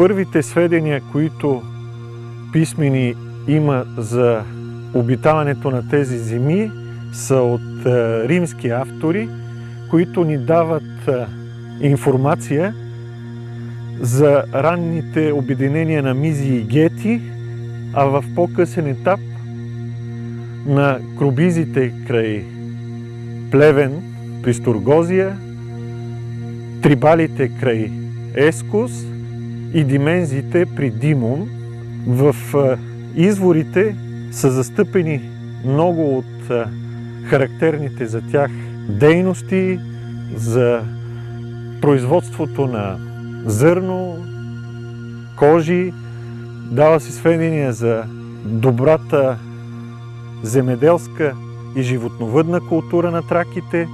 Първите сведения, които писмени има за обитаването на тези земи, са от римски автори, които ни дават информация за ранните обединения на Мизи и Гети, а в по-късен етап на кробизите край Плевен при Стургозия, трибалите край Ескус и димензите при Димон. В изворите са застъпени много от характерните за тях дейности, за производството на зърно, кожи. Дава се сведения за добрата земеделска и животновъдна култура на траките,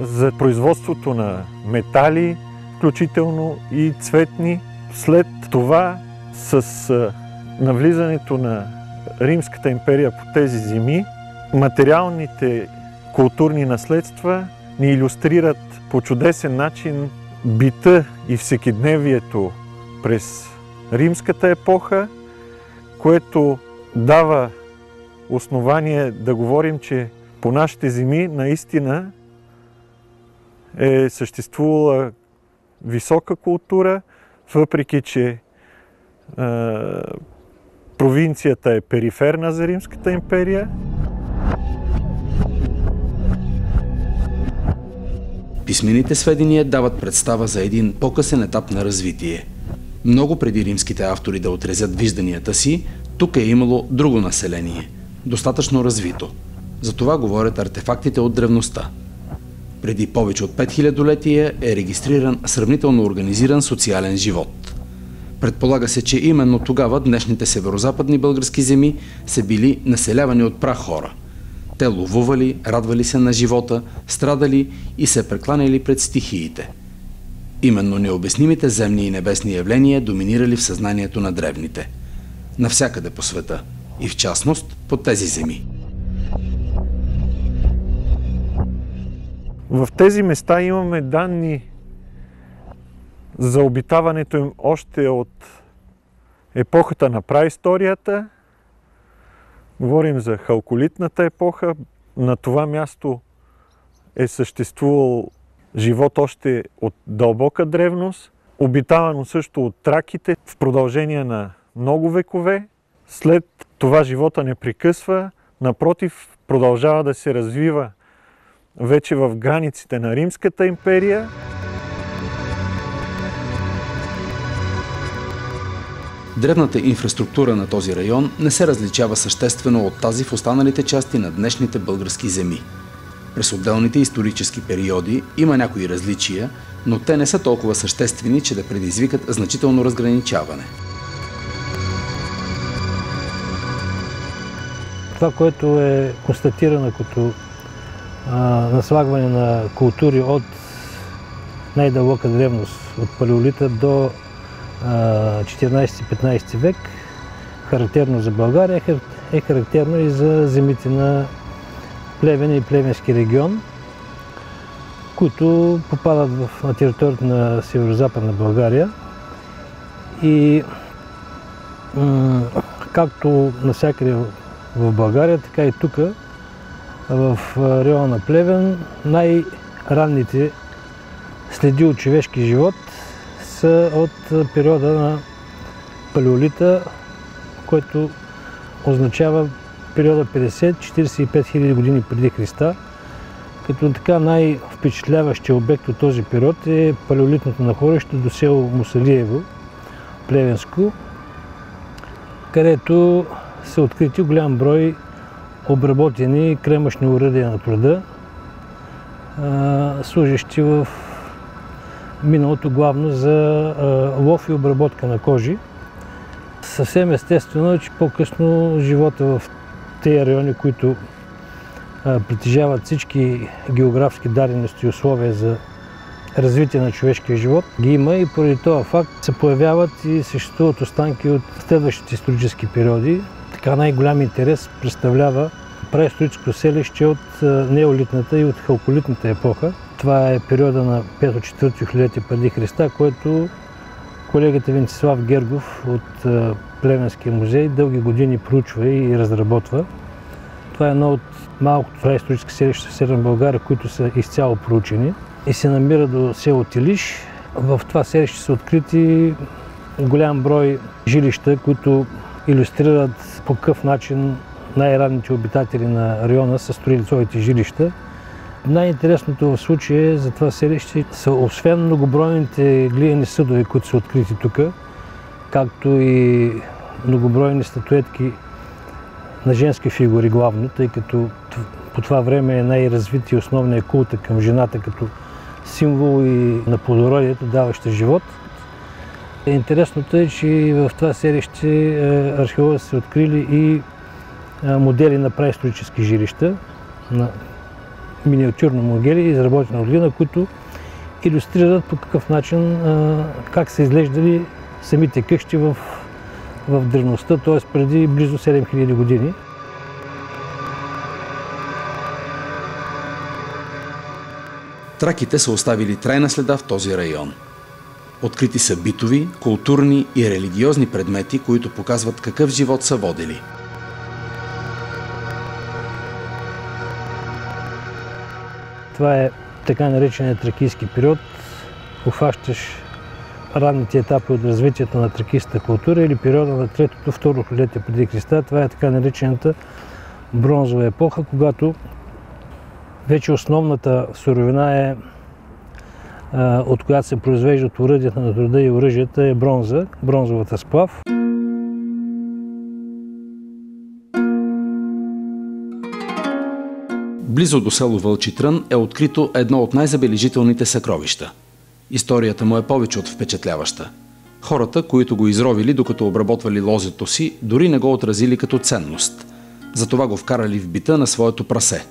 за производството на метали, включително и цветни. След това, с навлизането на Римската империя по тези земи, материалните културни наследства ни илюстрират по чудесен начин бита и всекидневието през римската епоха, което дава основание да говорим, че по нашите земи наистина е съществувала висока култура, въпреки че провинцията е периферна за Римската империя. Писмените сведения дават представа за един по-късен етап на развитие. Много преди римските автори да отразят вижданията си, тук е имало друго население, достатъчно развито. За това говорят артефактите от древността. Преди повече от 5000-летия е регистриран сравнително организиран социален живот. Предполага се, че именно тогава днешните северозападни български земи са били населявани от прахора. Те ловували, радвали се на живота, страдали и се прекланяли пред стихиите. Именно необяснимите земни и небесни явления доминирали в съзнанието на древните. Навсякъде по света и в частност по тези земи. В тези места имаме данни за обитаването им още от епохата на праисторията. Говорим за халколитната епоха. На това място е съществувал живот още от дълбока древност, обитавано също от траките в продължение на много векове. След това живота не прекъсва, напротив, продължава да се развива вече в границите на Римската империя. Древната инфраструктура на този район не се различава съществено от тази в останалите части на днешните български земи. През отделните исторически периоди има някои различия, но те не са толкова съществени, че да предизвикат значително разграничаване. Това, което е констатирано като наслагване на култури от най-дълбока древност, от палеолита до 14-15 век, характерно за България, е характерно и за земите на Плевен и Плевенски регион, които попадат на територията на северо-западна България. И както навсякъде в България, така и тук, в района на Плевен, най-ранните следи от човешки живот са от периода на палеолита, който означава периода 50-45 хиляди години преди Христа. Като така най-впечатляващия обект от този период е палеолитното находище до село Мусалиево, Плевенско, където са открити голям брой обработени кремъчни оръдия на труда, служещи в миналото главно за лов и обработка на кожи. Съвсем естествено е, че по-късно живота в тези райони, които притежават всички географски дадености и условия за развитие на човешкия живот, ги има и поради този факт се появяват и съществуват останки от следващите исторически периоди. Така най-голям интерес представлява праисторическо селище от неолитната и от халколитната епоха. Това е периода на 5-4 хилядолетие преди Христа, което Колегата Венцислав Гергов от Плевенския музей дълги години проучва и разработва. Това е едно от малкото праисторически селища в Северна България, които са изцяло проучени и се намира до село Тилиш. В това селище са открити голям брой жилища, които илюстрират по какъв начин най-ранните обитатели на района са строили своите жилища. Най-интересното в случая за това селище са освен многобройните глиени съдове, които са открити тук, както и многобройни статуетки на женски фигури главно, тъй като по това време е най-развит и основният култ към жената като символ и на плодородието, даваща живот. Интересното е, че в това селище археолозите са открили и модели на праисторически жилища, на миниатюрни модели, изработени от глина, които илюстрират по какъв начин, как са изглеждали самите къщи в древността, т.е. преди близо 7000 години. Траките са оставили трайна следа в този район. Открити са битови, културни и религиозни предмети, които показват какъв живот са водили. Това е така нареченият тракийски период, обхващащ ранните етапи от развитието на тракийската култура или периода на 3-2 хилядолетие преди Христа. Това е така наречената бронзова епоха, когато вече основната суровина е, от която се произвеждат оръдията на труда и оръжията, е бронза, бронзовата сплав. Близо до село Вълчитрън е открито едно от най-забележителните съкровища. Историята му е повече от впечатляваща. Хората, които го изровили докато обработвали лозето си, дори не го отразили като ценност. Затова го вкарали в бита на своето прасе.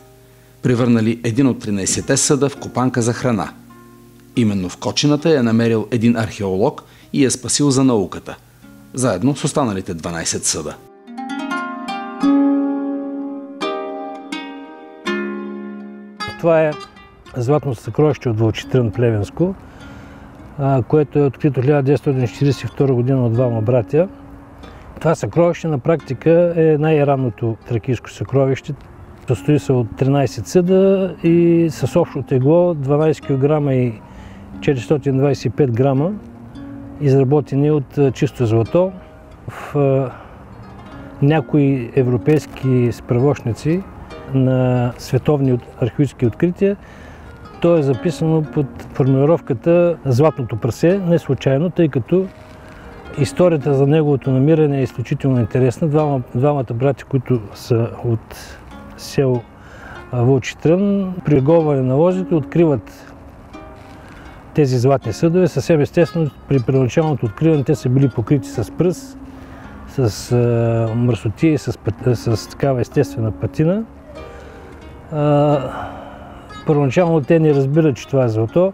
Превърнали един от 13-те съда в копанка за храна. Именно в кочината е намерил един археолог и е спасил за науката. Заедно с останалите 12 съда. Това е златното съкровище от Вълчитрън, Плевенско, което е открито 1942 година от двама братя. Това съкровище на практика е най-ранното тракийско съкровище. Състои се от 13 съда и с общо тегло 12 кг и 425 грама, изработени от чисто злато. В някои европейски справочници на световни археологически открития то е записано под формулировката златното прасе, не случайно, тъй като историята за неговото намиране е изключително интересна. Двамата брати, които са от село Вълчитрън, при оголване на лозето откриват тези златни съдове. Съвсем естествено, при първоначалното откриване те са били покрити с пръст, с мръсотия и с такава естествена патина. Първоначално те не разбират, че това е злато.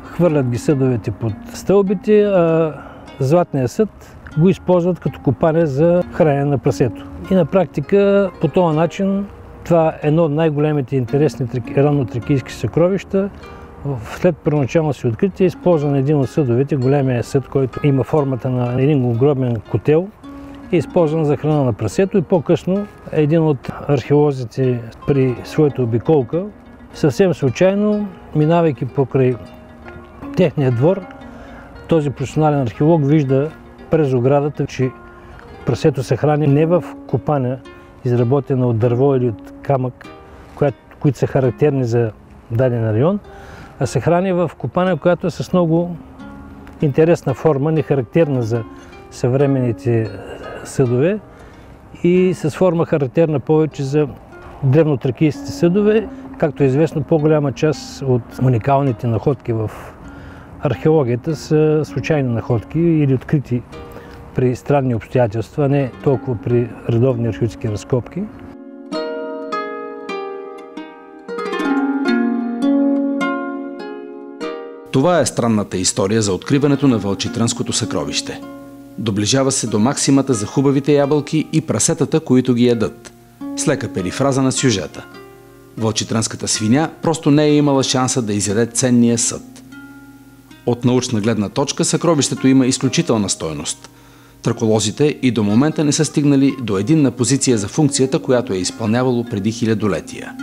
Хвърлят ги съдовете под стълбите, а златния съд го използват като копане за хранене на прасето. И на практика по този начин това е едно от най-големите интересни ранно-тракийски съкровища. След първоначално си откритие е използван един от съдовете, големия съд, който има формата на един огромен котел, е използван за храна на прасето и по-късно един от археолозите при своята обиколка, съвсем случайно, минавайки покрай техния двор, този професионален археолог вижда през оградата, че прасето се храни не в копаня, изработена от дърво или от камък, които са характерни за даден район, а се храни в копаня, която е с много интересна форма, нехарактерна за съвременните съдове и с форма характерна повече за древнотракийските съдове. Както е известно, по-голяма част от уникалните находки в археологията са случайни находки или открити при странни обстоятелства, а не толкова при редовни археологически разкопки. Това е странната история за откриването на Вълчитрънското съкровище. Доближава се до максимата за хубавите ябълки и прасетата, които ги ядат. С лека перифраза на сюжета. Вълчитрънската свиня просто не е имала шанса да изяде ценния съд. От научна гледна точка съкровището има изключителна стойност. Траколозите и до момента не са стигнали до единна позиция за функцията, която е изпълнявало преди хилядолетия.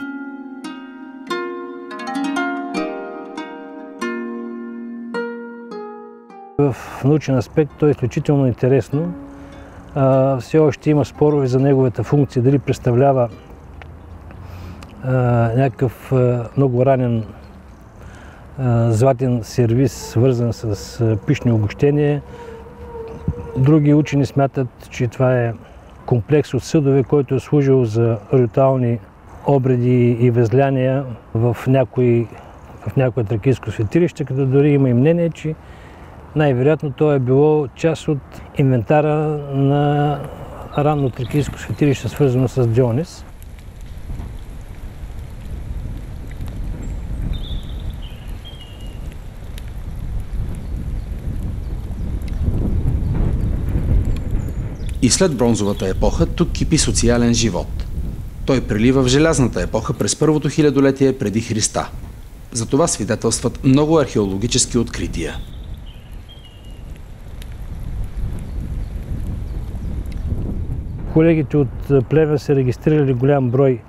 В научен аспект то е изключително интересно. Все още има спорове за неговата функция, дали представлява някакъв много ранен златен сервиз, свързан с пищни обобщения. Други учени смятат, че това е комплекс от съдове, който е служил за ритуални обреди и възляния в някое тракийско светилище, като дори има и мнение, че най-вероятно то е било част от инвентара на ранно тракийско светилище, свързано с Дионис. И след бронзовата епоха тук кипи социален живот. Той прелива в желязната епоха през първото хилядолетие преди Христа. За това свидетелстват много археологически открития. Колегите от Плевен са регистрирали голям брой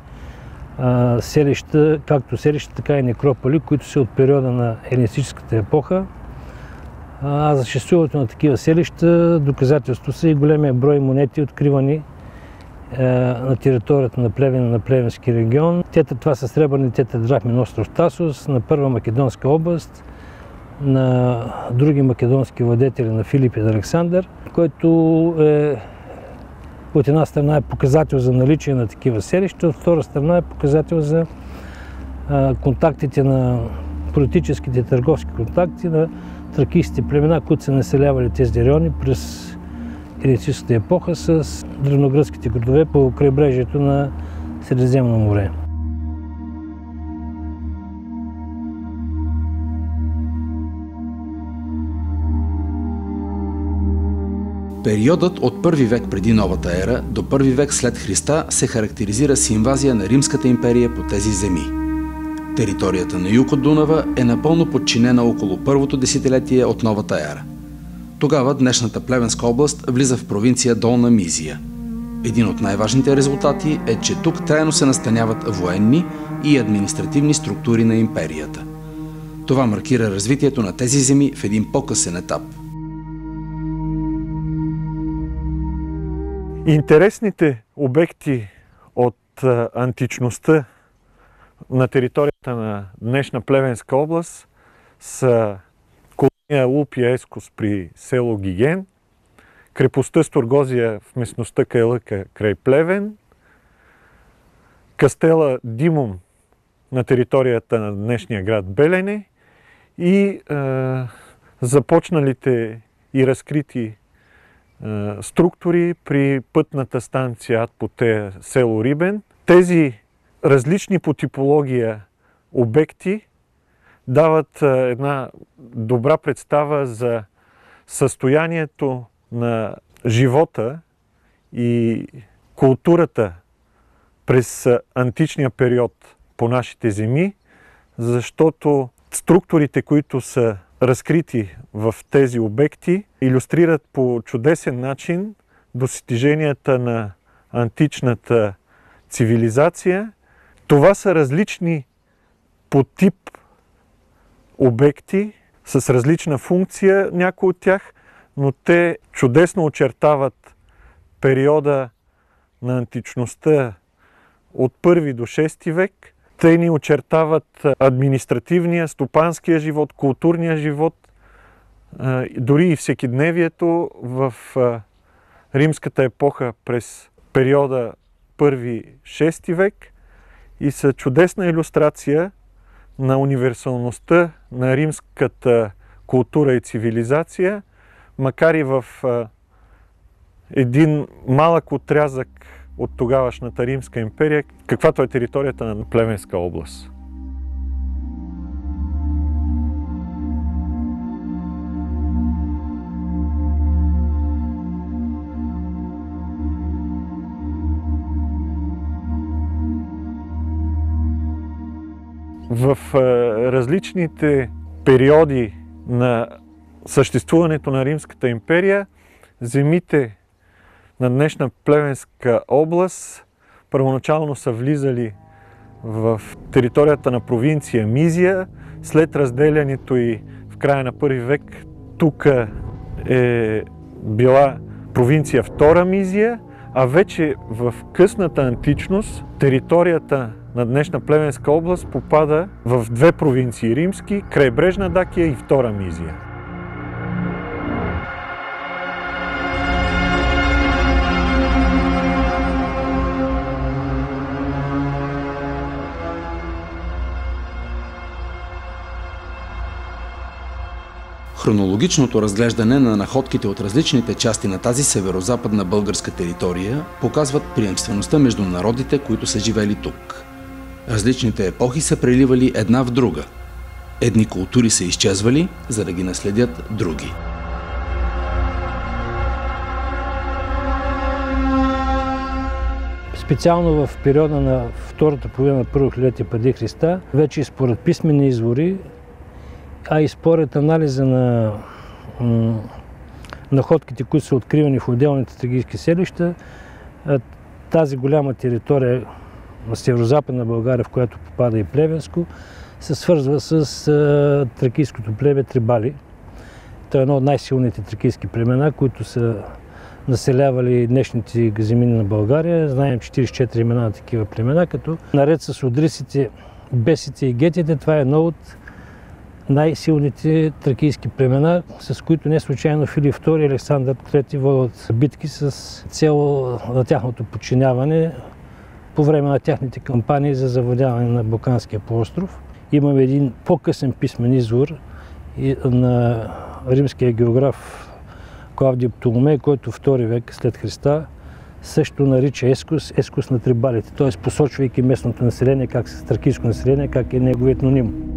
селища, както селища, така и некрополи, които са от периода на елинистическата епоха. А за съществуването на такива селища доказателство са и големия брой монети, откривани на територията на Плевен, на Плевенски регион. Това са сребърни тетрадрахми на остров Тасос, на Първа Македонска област, на други македонски владетели, на Филип и Александър, който от една страна е показател за наличие на такива селища, от втора страна е показател за контактите на политическите и търговски контакти на тракийските племена, които са населявали тези райони през елинистическата епоха с древногръцките градове по крайбрежието на Средиземно море. Периодът от първи век преди новата ера до първи век след Христа се характеризира с инвазия на Римската империя по тези земи. Територията на юг от Дунава е напълно подчинена около първото десетилетие от новата ера. Тогава днешната Плевенска област влиза в провинция Долна Мизия. Един от най-важните резултати е, че тук трайно се настаняват военни и административни структури на империята. Това маркира развитието на тези земи в един по-късен етап. Интересните обекти от античността на територията на днешна Плевенска област са колония Улпия Ескос при село Гиген, крепостта Сторгозия в местността Кайлъка край Плевен, кастела Димум на територията на днешния град Белене и започналите и разкрити структури при пътната станция Адпотея, село Рибен. Тези различни по типология обекти дават една добра представа за състоянието на живота и културата през античния период по нашите земи, защото структурите, които са разкрити в тези обекти, илюстрират по чудесен начин достиженията на античната цивилизация. Това са различни по тип обекти с различна функция, някои от тях, но те чудесно очертават периода на античността от 1 до 6 век. Те ни очертават административния, стопанския живот, културния живот, дори и всекидневието в римската епоха през периода 1-6 век и са чудесна илюстрация на универсалността на римската култура и цивилизация, макар и в един малък отрязък от тогавашната Римска империя, каквато е територията на Плевенска област. В различните периоди на съществуването на Римската империя, земите на днешна Плевенска област първоначално са влизали в територията на провинция Мизия. След разделянето и в края на първи век тук е била провинция Втора Мизия, а вече в късната античност територията на днешна Плевенска област попада в две провинции римски – Крайбрежна Дакия и Втора Мизия. Хронологичното разглеждане на находките от различните части на тази северо-западна българска територия показват приемствеността между народите, които са живели тук. Различните епохи са преливали една в друга. Едни култури са изчезвали, за да ги наследят други. Специално в периода на втората половина на първо хилядолетие преди Христа, вече и според писмени извори, а и според анализа на находките, които са откривани в отделните тракийски селища, тази голяма територия на северо-западна България, в която попада и Плевенско, се свързва с тракийското племе Трибали. Това е едно от най-силните тракийски племена, които са населявали днешните газемини на България. Знаем 44 имена на такива племена, като наред с одрисите, бесите и гетите, това е едно от най-силните тракийски племена, с които не случайно Филип II и Александър III водят битки с цел на тяхното подчиняване по време на тяхните кампании за завладяване на Балканския полуостров. Имаме един по-късен писмен извор на римския географ Клавдий Птоломей, който в II век след Христа също нарича Ескус на трибалите, т.е. посочвайки местното население, как с тракийско население, как е неговият етноним.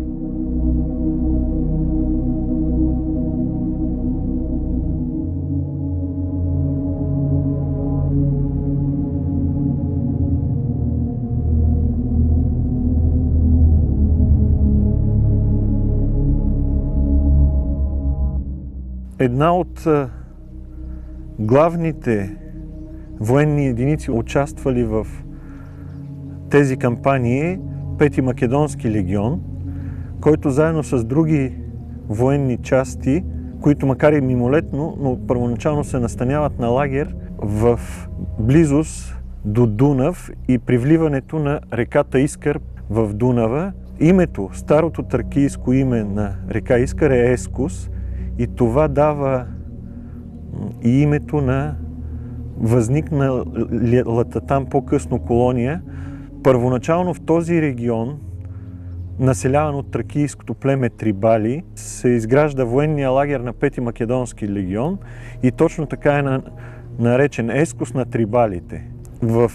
Една от главните военни единици, участвали в тези кампании, е Пети Македонски легион, който заедно с други военни части, които макар и мимолетно, но първоначално се настаняват на лагер в близост до Дунав и при вливането на реката Искър в Дунава. Името, старото тракийско име на река Искър е Ескус, и това и името на възникналата там по-късно колония. Първоначално в този регион, населяван от тракийското племе Трибали, се изгражда военния лагер на Пети Македонски легион и точно така е наречен Ескус на Трибалите. В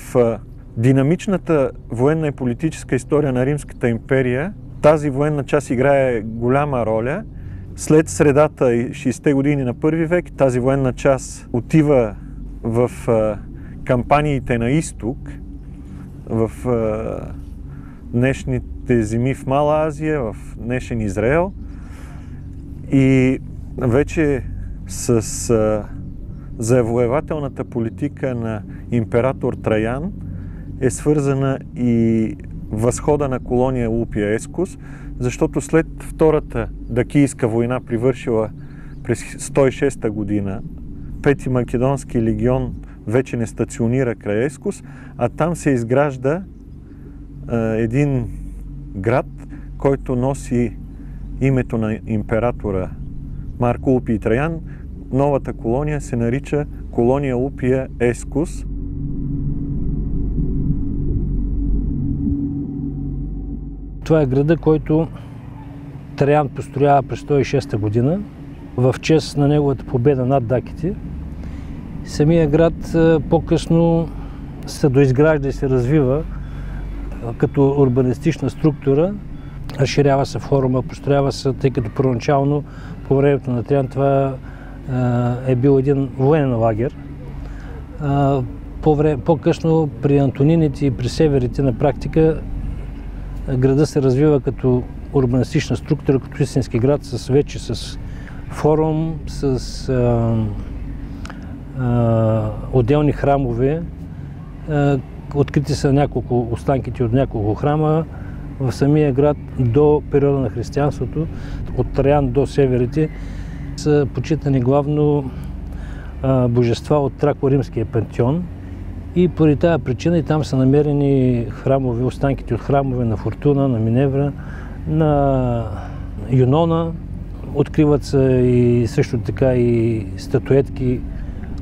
динамичната военна и политическа история на Римската империя тази военна част играе голяма роля. След средата и 60-те години на първи век тази военна част отива в кампаниите на изток, в днешните земи в Мала Азия, в днешен Израел. И вече с завоевателната политика на император Траян е свързана и възхода на колония Лупия Ескус, защото след Втората Дакийска война, привършила през 106 година, Пети Македонски легион вече не стационира край Ескус, а там се изгражда един град, който носи името на императора Марко Лупий Траян. Новата колония се нарича колония Лупия Ескус. Това е града, който Траян построява през 106 година в чест на неговата победа над даките. Самия град по-късно се доизгражда и се развива като урбанистична структура. Разширява се форума, построява се, тъй като първоначално по времето на Траян това е бил един военен лагер. По-късно при Антонините и при северите на практика града се развива като урбанистична структура като истински град, вече с форум, с отделни храмове. Открити са няколко останките от няколко храма в самия град до периода на християнството. От Траян до северите са почитани главно божества от Трако-римския пантеон. И поради тази причина и там са намерени храмове, останките от храмове на Фортуна, на Миневра, на Юнона. Откриват се и също така и статуетки,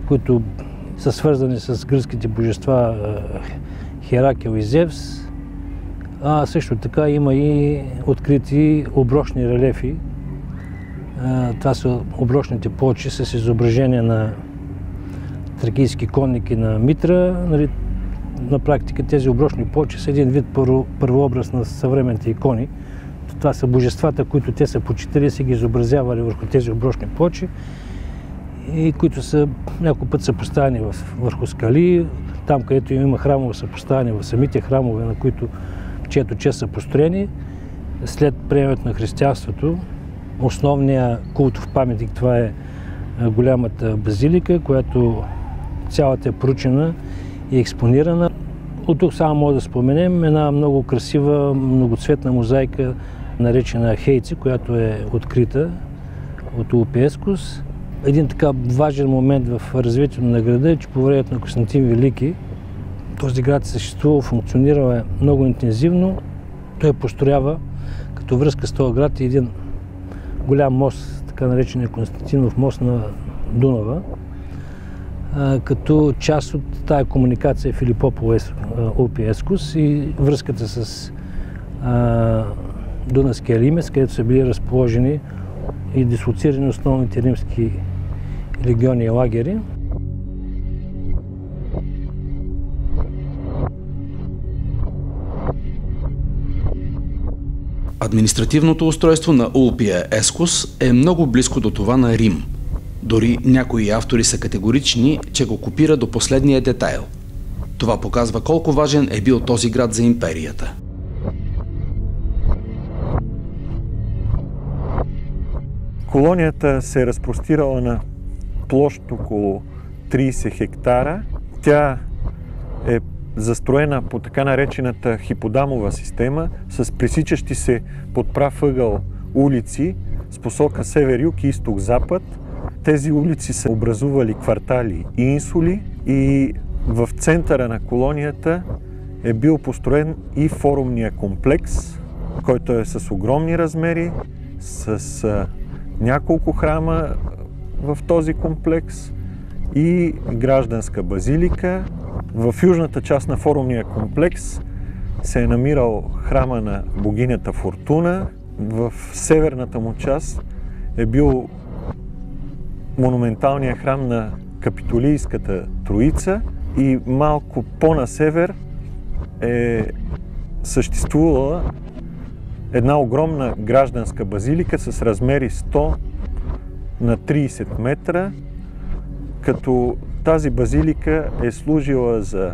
които са свързани с гръцките божества Херакел и Зевс. А също така има и открити оброчни релефи. Това са оброчните плочи с изображения на тракийски конники на Митра. На практика тези оброчни плочи са един вид първообраз на съвременните икони. Това са божествата, които те са почитали и са ги изобразявали върху тези оброчни плочи и които са няколко път са поставени върху скали. Там, където има храмове, са поставени в самите храмове, на чието чест са построени. След приемането на християнството, основният култов паметник, това е голямата базилика, която цялата е проучена и експонирана. От тук само може да споменем една много красива, многоцветна мозайка, наречена Хейци, която е открита от Улпиескус. Един така важен момент в развитието на града е, че по времето на Константин Велики този град съществува, функционирал е много интензивно. Той построява като връзка с този град един голям мост, така наречения Константинов мост на Дунава, като част от тая комуникация Филипополис Улпиескус и връзката с Дунавския лимес, където са били разположени и дислоцирани основните римски легиони и лагери. Административното устройство на Улпия Ескус е много близко до това на Рим. Дори някои автори са категорични, че го копира до последния детайл. Това показва колко важен е бил този град за империята. Колонията се е разпростирала на площ около 30 хектара. Тя е застроена по така наречената хиподамова система с пресичащи се под прав ъгъл улици с посока север-юг и изток-запад. Тези улици са образували квартали и инсули и в центъра на колонията е бил построен и форумния комплекс, който е с огромни размери, с няколко храма в този комплекс и гражданска базилика. В южната част на форумния комплекс се е намирал храма на богинята Фортуна. В северната му част е бил монументалният храм на Капитолийската Троица и малко по-на север е съществувала една огромна гражданска базилика с размери 100 на 30 метра, като тази базилика е служила за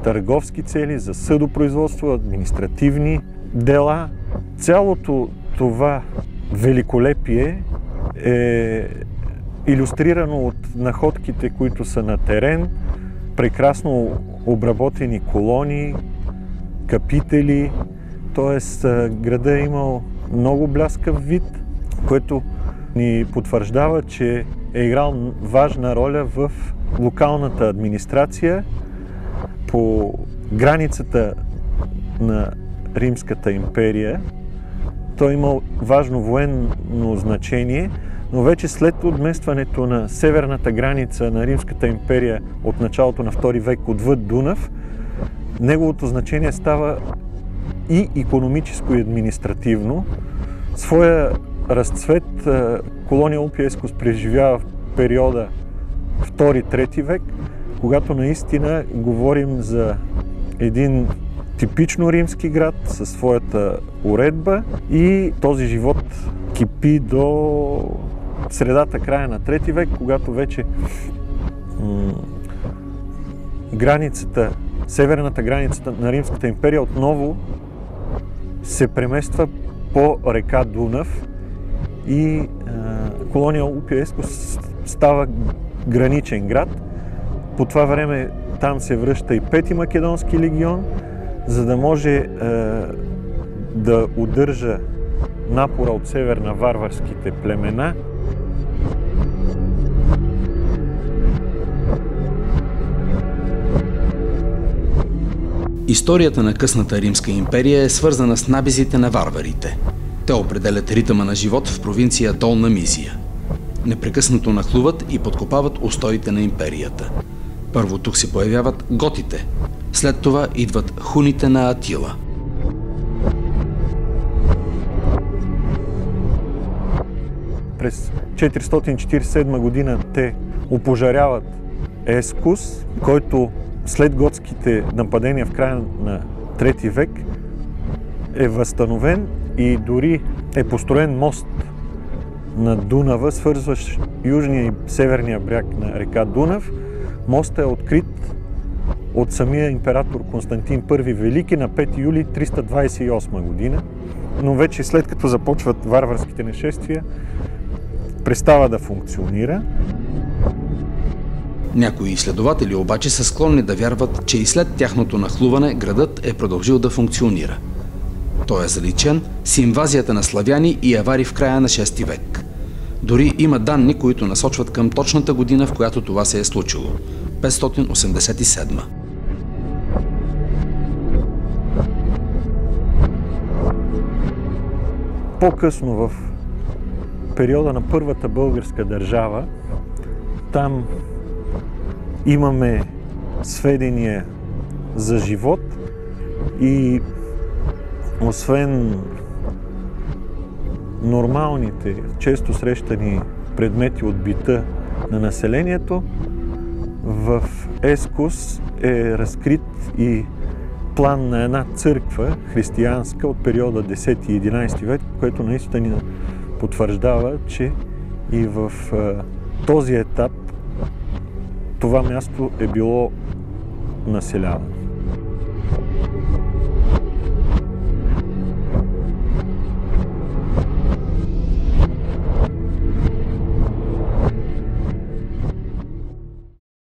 търговски цели, за съдопроизводство, административни дела. Цялото това великолепие е илюстрирано от находките, които са на терен, прекрасно обработени колони, капители, т.е. града е имал много бляскав вид, което ни потвърждава, че е играл важна роля в локалната администрация по границата на Римската империя. Той е имал важно военно значение, но вече след отместването на северната граница на Римската империя от началото на II век отвъд Дунав, неговото значение става и икономическо и административно. Своя разцвет колония Улпия Ескус преживява в периода II-III век, когато наистина говорим за един типично римски град със своята уредба и този живот кипи до средата, края на III век, когато вече северната граница на Римската империя отново се премества по река Дунав и колония Улпия Ескус става граничен град. По това време там се връща и 5-ти македонски легион, за да може да удържа напора от север на варварските племена. Историята на късната Римска империя е свързана с набезите на варварите. Те определят ритъма на живот в провинция Долна Мизия. Непрекъснато нахлуват и подкопават устоите на империята. Първо тук се появяват готите, след това идват хуните на Атила. През 447 година те опожаряват Ескус, който след готските нападения в края на 3 век е възстановен и дори е построен мост на Дунава, свързващ южния и северния бряг на река Дунав. Мостът е открит от самия император Константин I Велики на 5 юли 328 година, но вече след като започват варварските нашествия, престава да функционира. Някои изследователи обаче са склонни да вярват, че и след тяхното нахлуване градът е продължил да функционира. Той е заличен с инвазията на славяни и авари в края на 6 век. Дори има данни, които насочват към точната година, в която това се е случило – 587. По-късно в периода на първата българска държава, там имаме сведения за живот и освен нормалните, често срещани предмети от бита на населението, в Ескус е разкрит и план на една църква християнска от периода 10 и 11 век, което наистина потвърждава, че и в този етап това място е било населявано.